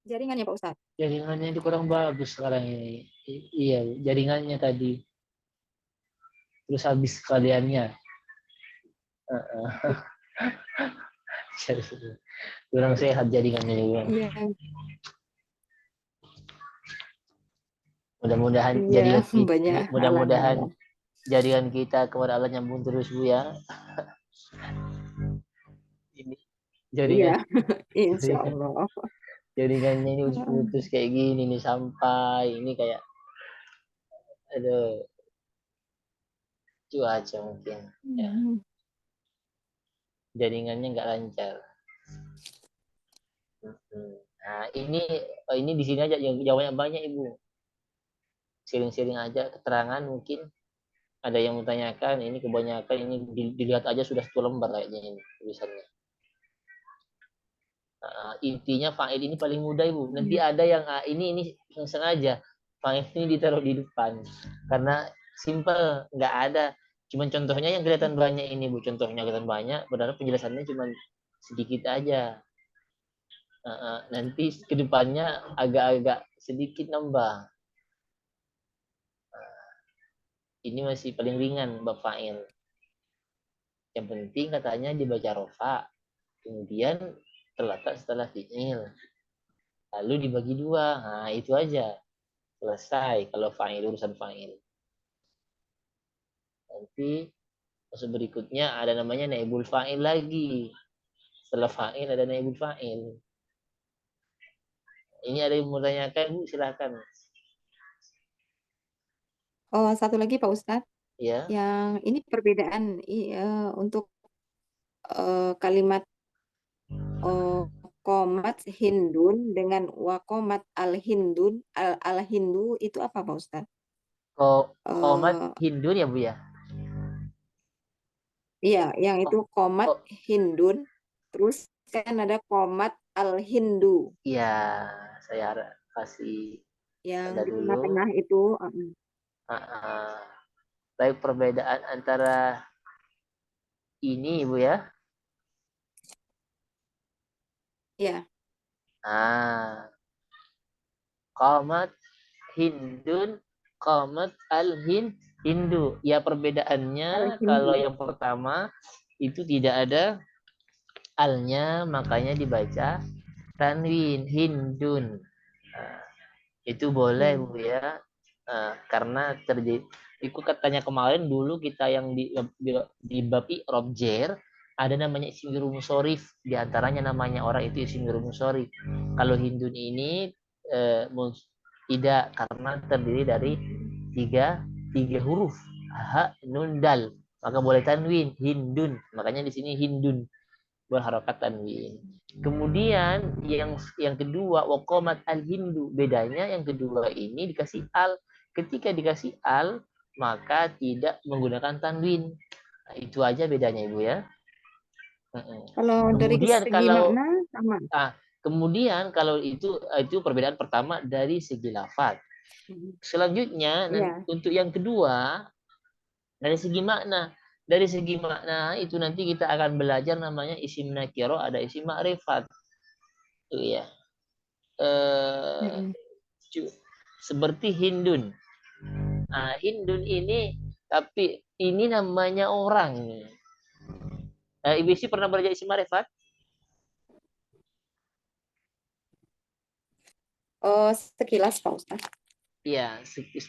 Jaringannya Pak Ustadz. Jaringannya itu kurang bagus sekarang ini. Iya, jaringannya tadi. Terus habis sekaliannya. Kurang sehat jaringannya juga. Iya, Mudah-mudahan iya, jaringan banyak kita, halangan mudah-mudahan ya. jaringan kita kepada Allah nyambung terus Bu ya. Ini Iya, jaringan insya Allah. jaringannya ini putus kayak gini nih sampai ini kayak aduh cuaca mungkin ya jaringannya nggak lancar. Nah ini di sini aja yang jawabnya banyak Ibu. Sharing-sharing aja keterangan mungkin ada yang menanyakan ini kebanyakan ini dilihat aja sudah 1 lembar kayaknya ini tulisannya. Intinya fa'il ini paling mudah Ibu. Nanti ada yang ini sengaja fa'il ini ditaruh di depan karena simple nggak ada. Cuman contohnya yang kelihatan banyak ini Bu. Contohnya kelihatan banyak, benar penjelasannya cuma sedikit aja. Nanti kedepannya agak-agak sedikit nambah. Ini masih paling ringan bab fa'il. Yang penting katanya dibaca rofa, kemudian terletak setelah fi'il. Lalu dibagi 2. Nah, itu aja. Selesai kalau fa'il, urusan fa'il. Nanti masuk berikutnya ada namanya naibul fa'il lagi. Setelah fa'il ada naibul fa'il. Ini ada yang mau tanyakan, Bu, silakan. Oh, satu lagi Pak Ustadz, Ya. yang ini perbedaan untuk kalimat komat Hindun dengan wakomat al-Hindun al-Hindu itu apa Pak Ustadz? Komat Eh, Hindun ya, Bu ya? iya, yang itu Oh, komat oh, Hindun, terus kan ada komat al-Hindu, iya. Saya kasih yang tanda di dulu. tengah-tengah itu. Baik perbedaan antara ini, Bu ya. Ya, Nah, Qamat Hindun, Qamat Hindu. Ya perbedaannya kalau al-Hindu. yang pertama itu tidak ada alnya, makanya dibaca tanwin Hindun. Nah, itu boleh Ya. Bu ya. Karena terjadi itu katanya kemarin dulu kita yang di bab i'rab jer ada namanya isim musorif di antaranya namanya orang itu isim musorif. Kalau Hindun ini eh, tidak karena terdiri dari tiga tiga huruf ha nun dal maka boleh tanwin Hindun makanya di sini Hindun berharokat tanwin. Kemudian yang kedua wakomat al Hindu bedanya yang kedua ini dikasih al ketika dikasih al maka tidak menggunakan tanwin. Nah, itu aja bedanya Ibu ya. Kalau dari Kemudian segi kalau makna sama. kemudian kalau itu perbedaan pertama dari segi lafaz. Selanjutnya Ya. untuk yang kedua dari segi makna. Dari segi makna itu nanti kita akan belajar namanya isim nakiro ada isim ma'rifat. Itu ya. Eh, seperti Hindun. Nah, Hindun ini tapi ini namanya orang. Ibu Isi pernah belajar isim ma'rifat? Oh, sekilas Pak Ustadz. Iya,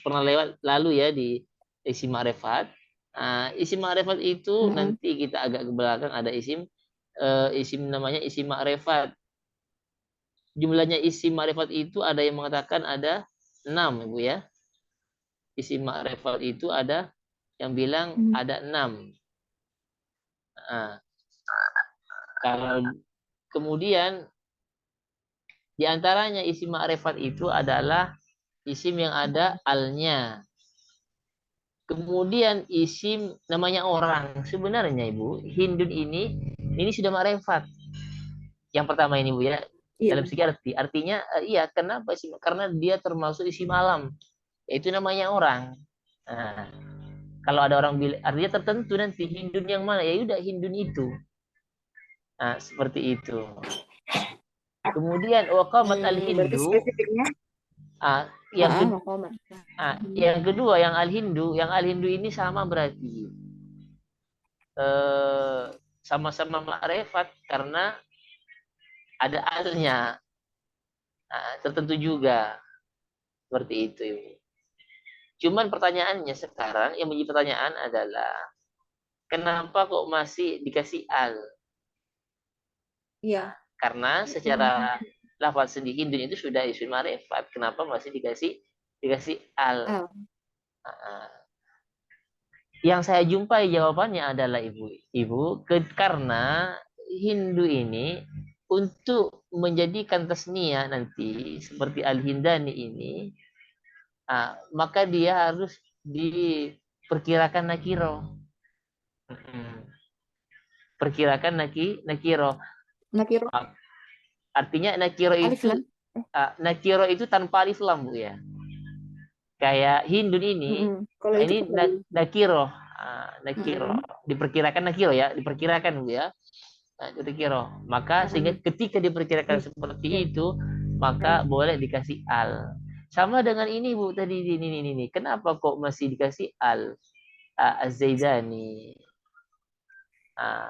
pernah lewat lalu ya di isim ma'rifat. Nah, isim ma'rifat itu Mm-mm. nanti kita agak ke belakang ada isim namanya isim ma'rifat. Jumlahnya isim ma'rifat itu ada yang mengatakan ada 6, Ibu ya. Isim ma'rifat itu ada yang bilang Mm. ada 6. Nah, kalau kemudian di antaranya isim ma'rifat itu adalah isim yang ada alnya. Kemudian isim namanya orang. Sebenarnya Ibu, Hindun ini sudah ma'rifat. Yang pertama ini Bu ya, Iya. dalam segi arti. Artinya iya, kenapa sih? Karena dia termasuk isim alam. Itu namanya orang. Nah, kalau ada orang bilang artinya tertentu nanti Hindun yang mana? Ya udah Hindun itu. Nah, seperti itu. Kemudian waqamat Berarti al-Hindu, spesifiknya ah, yang ke, Wakomat. yang kedua yang al-Hindu ini sama berarti eh, sama-sama makrifat karena ada alnya. Nah, tertentu juga seperti itu. Cuman pertanyaannya sekarang yang menjadi pertanyaan adalah kenapa kok masih dikasih al? Iya. Nah, karena secara lafaz sendiri Hindu itu sudah isim ma'rifat. Kenapa masih dikasih al? Ah, Nah, yang saya jumpai jawabannya adalah ibu, karena Hindu ini untuk menjadikan tasnia nanti seperti al-Hindani ini, maka dia harus diperkirakan nakiro. Perkirakan nakiro. Nakiro Artinya nakiro alif itu lam. nakiro itu tanpa alif lam bu ya. Kayak Hindun ini, Kalau itu ini kembali. nakiro, nakiro Mm-mm. diperkirakan nakiro ya, diperkirakan bu ya. Nah, itu nakiro. Maka sehingga Mm-mm. ketika diperkirakan seperti itu, maka Ya. boleh dikasih al. Sama dengan ini bu tadi ini. Kenapa kok masih dikasih al? Az-Zaidani. Ah,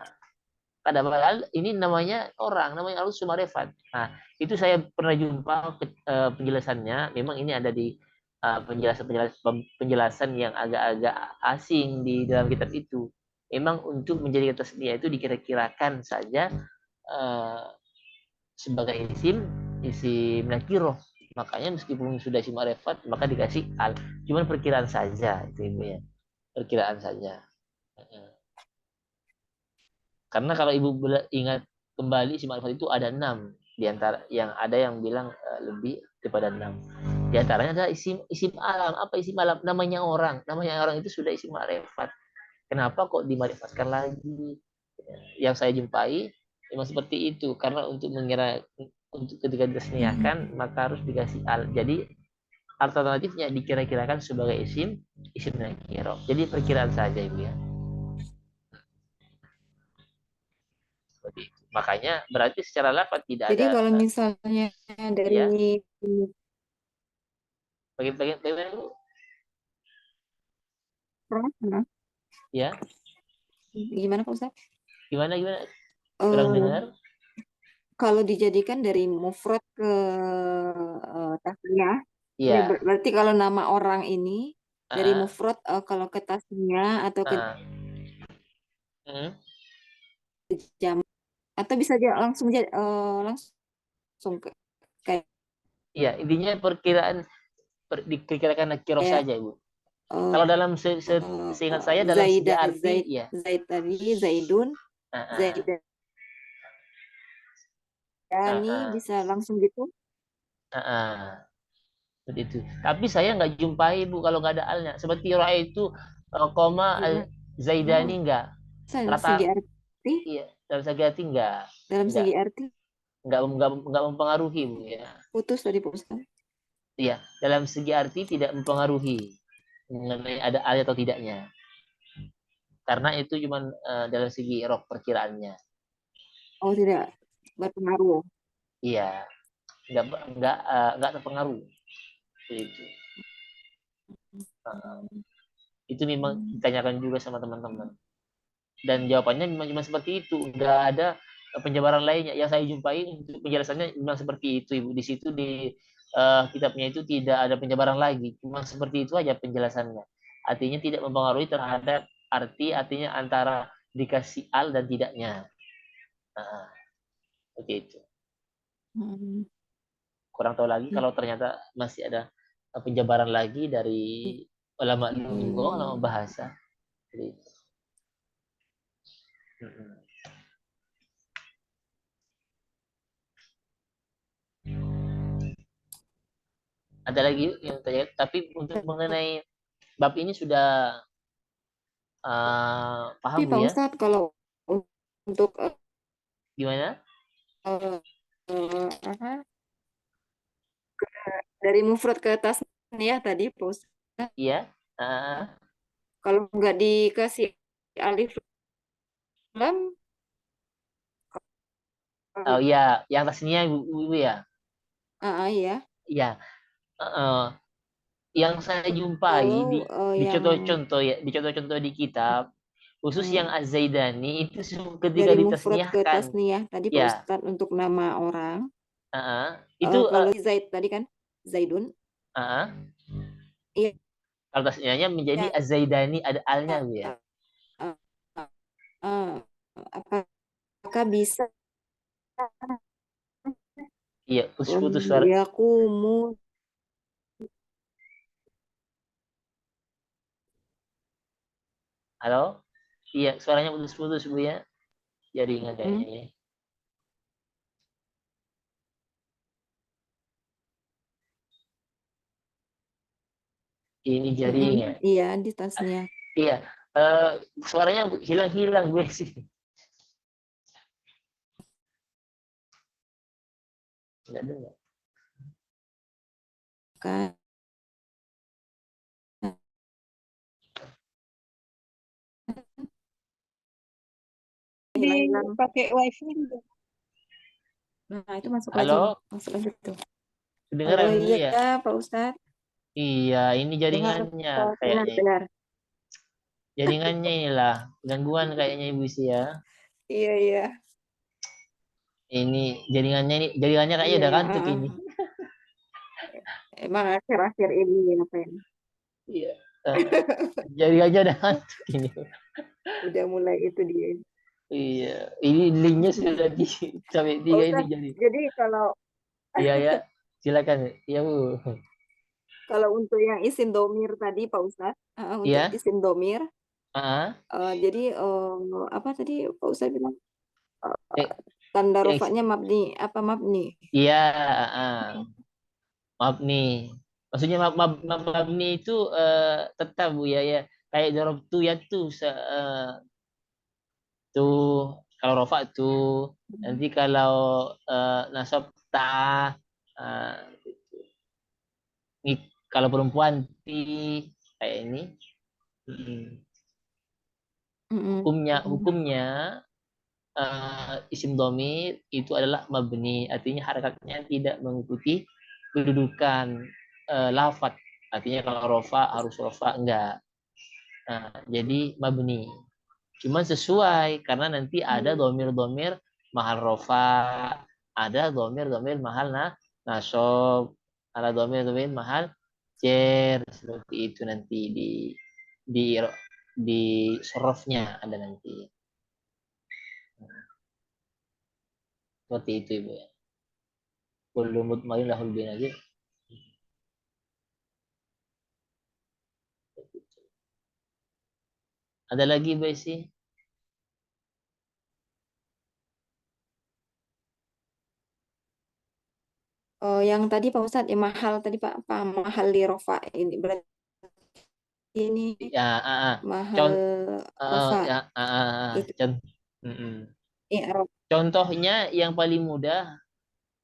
padahal ini namanya orang, namanya Alus Sumarefat. Nah, itu saya pernah jumpa penjelasannya. Memang ini ada di penjelasan yang agak-agak asing di dalam kitab itu. Memang untuk menjadi tasniah itu dikira-kirakan saja uh, sebagai isim nakiro. Makanya meskipun sudah isim ma'rifat maka dikasih al. Cuman perkiraan saja itu ibu ya. Perkiraan saja. Karena kalau ibu ingat kembali si manfaat itu ada 6 di antara yang ada yang bilang lebih daripada 6. Di antaranya adalah isim alam. Apa isim alam? Namanya orang. Namanya orang itu sudah isim ma'rifat. Kenapa kok dimarifatkan lagi? Yang saya jumpai memang seperti itu. Karena untuk mengira untuk ketika diseniakan maka harus dikasih al. Jadi alternatifnya dikira-kirakan sebagai isim nakiro. Jadi perkiraan saja ibu ya. Makanya berarti secara lafaz tidak Jadi ada kalau misalnya dari ya bagian-bagian bagaimana Bu? Prana, Ya, gimana Pak Ustaz? gimana kurang Eh, dengar? kalau dijadikan dari mufrad ke tasniah, ya Iya. berarti kalau nama orang ini dari Heeh. mufrad kalau ke tasniah atau ke Heeh. Hmm. jam atau bisa aja langsung langsung kayak Iya, intinya perkiraan diperkirakan nakiro saja, Bu. eh, Kalau dalam seingat saya dalam segi arti ya. Zaid tadi Zaidun Heeh. Zaidani Heeh. bisa langsung gitu. Heeh. Seperti itu. Tapi saya nggak jumpai Bu kalau nggak ada alnya. Seperti Ra itu koma Gimana? Zaidani nggak Dalam segi rata arti, iya dalam segi arti dalam nggak segi arti nggak mempengaruhi Bu ya. putus tadi Pak Ustaz. Iya, dalam segi arti tidak mempengaruhi mengenai ada alih atau tidaknya. Karena itu cuma dalam segi rok perkiraannya. Oh tidak berpengaruh. Iya, nggak nggak terpengaruh. Itu. Uh, itu memang ditanyakan juga sama teman-teman. Dan jawabannya memang cuma seperti itu. Nggak ada penjabaran lainnya. Yang saya jumpai untuk penjelasannya memang seperti itu, Ibu. Di situ di kitabnya itu tidak ada penjabaran lagi. Cuma seperti itu aja penjelasannya. Artinya tidak mempengaruhi terhadap artinya antara dikasih al dan tidaknya. Nah, seperti itu. Hmm. Kurang tahu lagi kalau ternyata masih ada penjabaran lagi dari ulama linggo, ulama Hmm. bahasa. Jadi, ada lagi yang tanya, tapi untuk mengenai bab ini sudah paham Tapi Bu Pak ya? Ustadz kalau untuk Gimana? eh, apa dari mufrad ke tasniyah tadi Pak Ustadz, Iya. Uh, kalau nggak dikasih alif lam Oh iya, yang tasnia ibu, ibu ya. Ya. Iya. eh, yang saya jumpai Kalau di yang contoh-contoh ya, di contoh-contoh di kitab, khusus yang mm, Az-Zaidani itu ketika dari mufrad ke ditasniahkan, tasniyah tadi Pak ya, Ustadz untuk nama orang. itu Kalau Zaid tadi kan Zaidun. Iya. kalau tasniahnya menjadi Ya, Az-Zaidani ada alnya bu ya. eh, eh, apakah bisa Iya, putus-putus suara. yakumu Halo? Iya, suaranya putus-putus bu ya. Jaringan kayaknya mm, ya. Ini jaringan. iya di tasnya. Iya, eh, suaranya hilang-hilang gue sih. Nggak dengar. Kan Di hilang-hilang. pakai wifi juga. Nah, itu masuk lagi. Halo, Masuk lagi tuh. Halo, kedengaran bu iya ya? Pak Ustadz. Iya, ini Dengar jaringannya Pak, kayaknya. benar. Jaringannya inilah gangguan kayaknya ibu sih ya. Iya, iya. Ini jaringannya kayaknya Iya, udah kantuk ini. emang akhir-akhir ini apa ya? Iya. Eh, jaringannya udah kantuk ini. Udah mulai itu dia. Iya, ini linknya sudah di sampai Pak tiga ini Ustadz, jadi. jadi kalau Iya ya, silakan. Iya bu. kalau untuk yang isim domir tadi Pak Ustadz, untuk Iya. isim domir, Ah, jadi apa tadi Pak Ustadz bilang eh, tanda yang rofaknya mabni apa mabni? iya. Maaf nih. Maksudnya maaf nih itu tetap bu ya ya. Kayak dorong tuh ya tuh tuh kalau rofa tuh nanti kalau nasab ta eh, ini kalau perempuan ti kayak ini. Mm. Mm-mm. Hukumnya isim domir itu adalah mabni, artinya harakatnya tidak mengikuti kedudukan lafat. Artinya kalau rofa harus rofa enggak. Nah, jadi mabni. Cuman sesuai karena nanti ada Mm. domir-domir mahal rofa, ada domir-domir mahal nasob, ada domir-domir mahal cer seperti itu nanti di di sorofnya ada nanti. Seperti itu ibu ya. Kullu mutmain lahul binazir. Ada lagi Mbak sih? Oh, yang tadi Pak Ustadz, yang mahal tadi Pak, apa mahal di rofa ini berarti ini Ya, mahal contoh rofa ya, itu mm-mm. i'rab. Contohnya yang paling mudah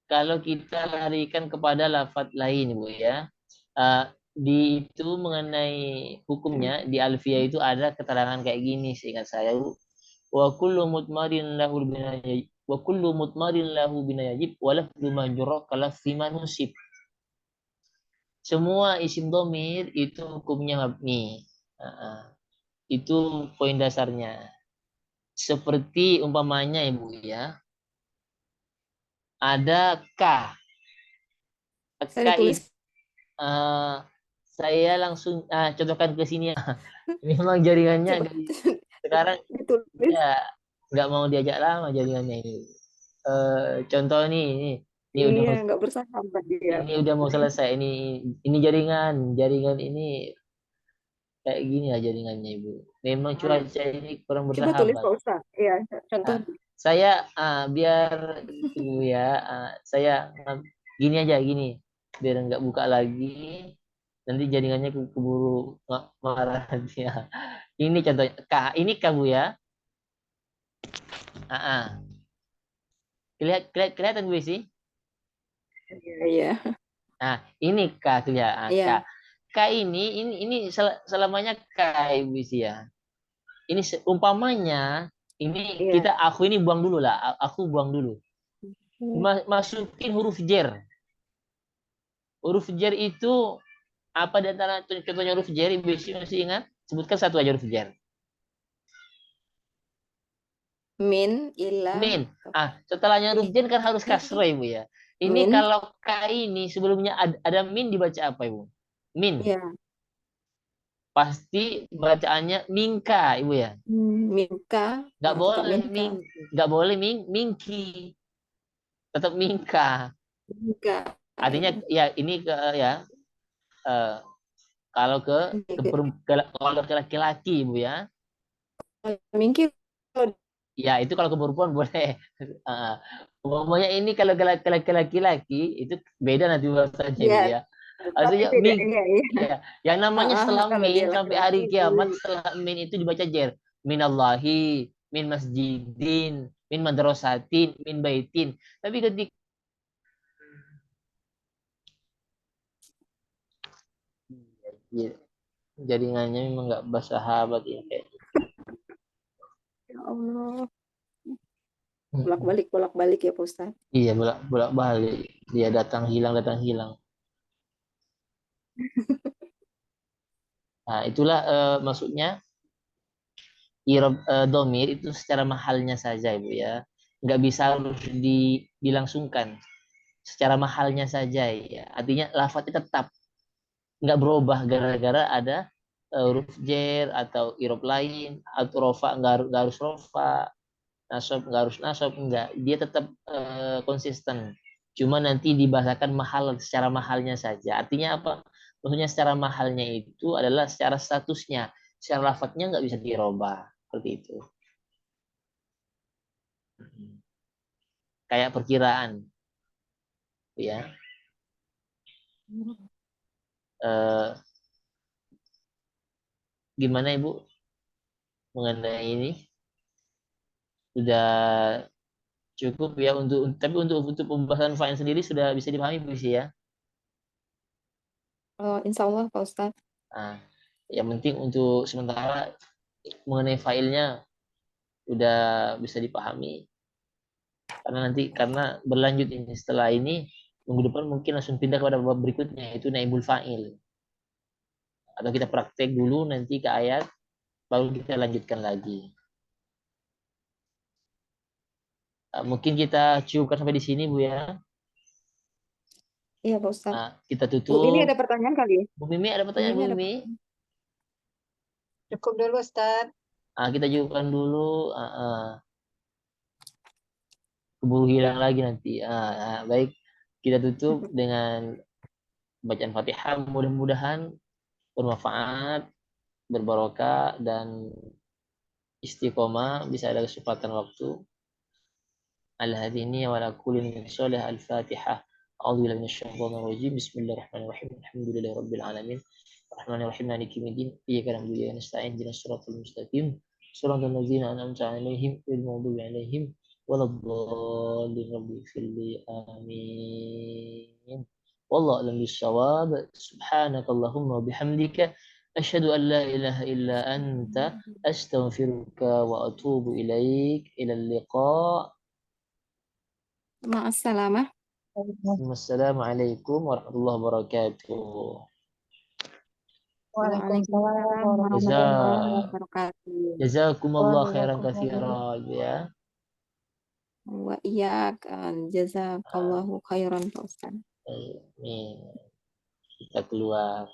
kalau kita larikan kepada lafadz lain Bu ya. Eh, di itu mengenai hukumnya di Alfiyah itu ada keterangan kayak gini seingat saya Bu. Wa kullu mutmarin lahu binayajib wa kullu mutmarin lahu binayajib wa lafdu majrur kalafzi manusib. Semua isim domir itu hukumnya mabni. Itu poin dasarnya. Seperti umpamanya ibu ya, ada K. K Saya ditulis itu saya langsung contohkan ke sini ya. Memang jaringannya coba sekarang ditulis. ya nggak mau diajak lama jaringannya ini. Contoh nih, ini udah Iya, mau nggak bersahabat dia. ini udah mau selesai ini jaringan ini kayak gini lah jaringannya ibu. Memang Hmm. cuaca ini kurang Coba tulis bersahabat. Pak Ustadz. Iya, contoh. Nah, saya biar itu ya, saya gini aja gini, biar nggak buka lagi, nanti jaringannya keburu marah dia. Ini contohnya, ini kamu ya, ah, ah. Kelihatan gue sih. Iya, iya. Nah, ini K kelihatan K. Iya, K ini selamanya K ibu sih ya. Ini umpamanya ini iya. kita aku ini buang dulu lah, aku buang dulu. Masukin huruf jer. Huruf jer itu apa di antara contohnya huruf jer? Ibu masih ingat? Sebutkan satu aja huruf jer. Min, ila, Min. Setelahnya huruf i, jer kan harus kasroh Ibu ya. Ini min, kalau K ini sebelumnya ada min dibaca apa Ibu? Min. ya, Pasti bacaannya mingka Ibu ya. minka, Nggak tetap boleh minka, nggak boleh mingki. Tetap mingka. minka, Artinya ya ini ke ya eh, kalau kalau ke laki-laki Ibu ya. mingki, kalau Ya, itu kalau ke perempuan boleh. Ah, Umumnya ini kalau ke laki-laki itu beda nanti bahasanya dia Ibu ya. tapi Artinya beda, min iya, iya. ya, yang namanya setelah Kalau min dia sampai laki-laki, hari kiamat boleh. setelah min itu dibaca jer. Minallahi, min masjidin, min madrasatin, min baitin. Tapi ketika ya, jaringannya memang nggak bersahabat ya kayak. Ya Allah, Mm-mm. bolak-balik ya Pak Ustadz. Iya bolak balik dia datang hilang. Nah itulah maksudnya domir itu secara mahalnya saja ibu ya nggak bisa harus dilangsungkan secara mahalnya saja ya artinya lafadznya tetap nggak berubah gara-gara ada huruf jer atau irob lain atau rofa nggak harus rofa nasob nggak harus nasob nggak dia tetap konsisten cuma nanti dibahasakan mahal secara mahalnya saja artinya apa maksudnya secara mahalnya itu adalah secara statusnya secara lafadznya nggak bisa dirubah seperti itu. Kayak perkiraan ya eh, gimana ibu mengenai ini sudah cukup ya tapi untuk pembahasan file sendiri sudah bisa dipahami bu sih ya. Insya Allah Pak Ustadz. Nah, yang penting untuk sementara mengenai filenya udah bisa dipahami karena berlanjut ini setelah ini minggu depan mungkin langsung pindah kepada bab berikutnya yaitu naibul fa'il atau kita praktek dulu nanti ke ayat baru kita lanjutkan lagi. Mungkin kita cukupkan sampai di sini Bu ya. Iya Pak Ustadz. Kita Bu, ini tutup. ada pertanyaan kali ya? Bu Mimi ada Bu pertanyaan Mimi Bu ada Mimi? pertanyaan. Cukup dulu, Ustaz. Kita cukupkan dulu. Keburu hilang lagi nanti. Baik, kita tutup dengan bacaan Fatihah. Mudah-mudahan bermanfaat, berbarokah dan istiqomah. Bisa ada kesempatan waktu. Al-hadini wa la kulli min soleh al-Fatihah. أعوذ بالله من الشيطان الرجيم بسم الله الرحمن الرحيم الحمد لله رب العالمين الرحمن الرحيم مالك يوم الدين إياك نعبد وإياك نستعين اهدنا الصراط المستقيم صراط الذين أنعمت عليهم غير المغضوب عليهم ولا الضالين رب اغفر لي آمين والله أعلم بالصواب سبحانك اللهم وبحمدك أشهد أن لا إله إلا أنت أستغفرك وأتوب إليك إلى اللقاء Ma'assalamah. Assalamualaikum warahmatullahi wabarakatuh. Waalaikumsalam Waalaikumsalam warahmatullahi warahmatullahi wabarakatuh. Jazakumullah khairan wabarakatuh. katsira ya. Wa iyyak. Jazakallahu khairan Pak Ustadz. Amin. Kita keluar.